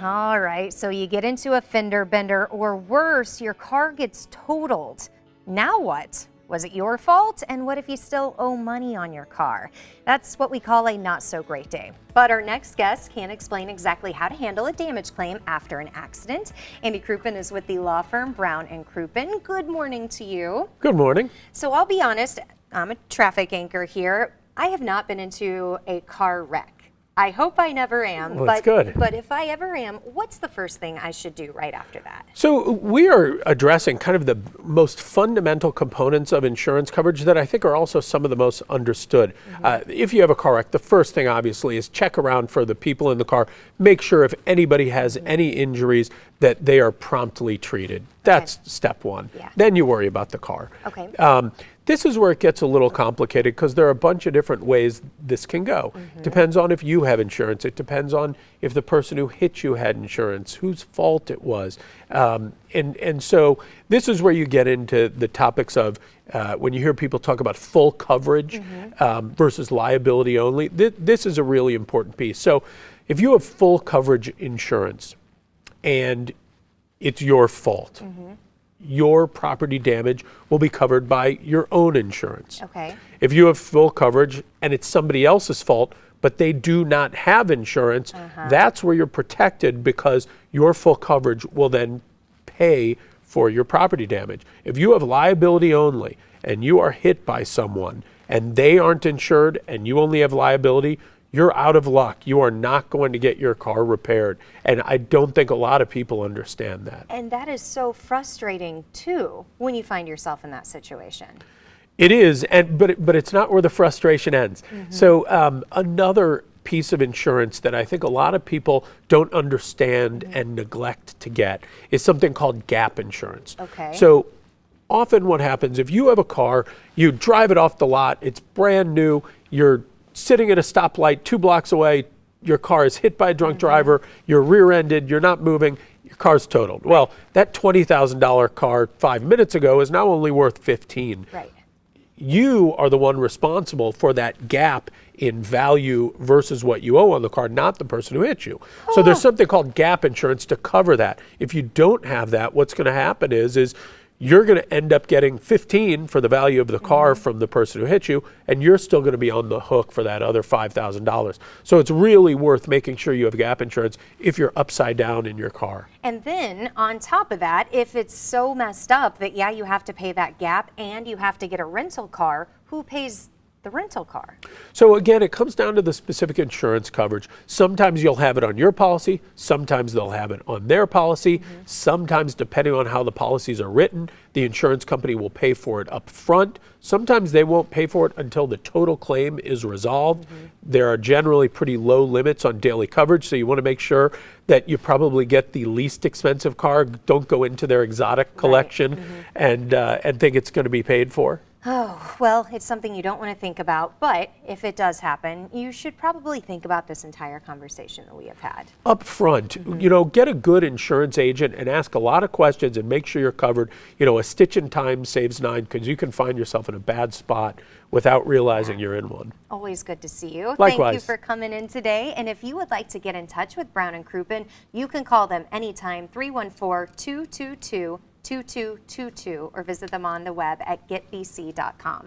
All right, so you get into a fender bender, or worse, your car gets totaled. Now what? Was it your fault? And what if you still owe money on your car? That's what we call a not so great day. But our next guest can explain exactly how to handle a damage claim after an accident. Andy Crouppen is with the law firm Brown and Crouppen. Good morning to you. Good morning. So I'll be honest, I'm a traffic anchor here. I have not been into a car wreck. I hope I never am. Well, that's good. But if I ever am, what's the first thing I should do right after that? So we are addressing kind of the most fundamental components of insurance coverage that I think are also some of the most understood. If you have a car wreck, the first thing obviously is check around for the people in the car. Make sure if anybody has any injuries that they are promptly treated. That's step one. Yeah. Then you worry about the car. Okay. This is where it gets a little complicated because there are a bunch of different ways this can go. Depends on if you have insurance. It depends on if the person who hit you had insurance, whose fault it was. And so this is where you get into the topics of when you hear people talk about full coverage versus liability only. This is a really important piece. So if you have full coverage insurance and it's your fault, your property damage will be covered by your own insurance. Okay. If you have full coverage and it's somebody else's fault, but they do not have insurance, that's where you're protected because your full coverage will then pay for your property damage. If you have liability only and you are hit by someone and they aren't insured and you only have liability, you're out of luck. You are not going to get your car repaired. And I don't think a lot of people understand that. And that is so frustrating too when you find yourself in that situation. It is, but it's not where the frustration ends. So another piece of insurance that I think a lot of people don't understand and neglect to get is something called gap insurance. Okay. So often what happens, if you have a car, you drive it off the lot, it's brand new, you're sitting at a stoplight 2 blocks away, your car is hit by a drunk driver, you're rear-ended, you're not moving, your car's totaled. Well, that $20,000 car 5 minutes ago is now only worth $15,000. Right. You are the one responsible for that gap in value versus what you owe on the car, not the person who hit you. So there's something called gap insurance to cover that. If you don't have that, what's going to happen is you're going to end up getting $15,000 for the value of the car from the person who hit you, and you're still going to be on the hook for that other $5,000. So it's really worth making sure you have gap insurance if you're upside down in your car. And then on top of that, if it's so messed up that, yeah, you have to pay that gap and you have to get a rental car, who pays the rental car? So again, it comes down to the specific insurance coverage. Sometimes you'll have it on your policy, sometimes they'll have it on their policy, sometimes depending on how the policies are written, the insurance company will pay for it up front. Sometimes they won't pay for it until the total claim is resolved. There are generally pretty low limits on daily coverage, so you want to make sure that you probably get the least expensive car. Don't go into their exotic collection and think it's going to be paid for. Oh, well, it's something you don't want to think about, but if it does happen, you should probably think about this entire conversation that we have had. Up front, you know, get a good insurance agent and ask a lot of questions and make sure you're covered. You know, a stitch in time saves 9 because you can find yourself in a bad spot without realizing you're in one. Always good to see you. Likewise. Thank you for coming in today. And if you would like to get in touch with Brown and Crouppen, you can call them anytime, 314-222-2222, or visit them on the web at getbc.com.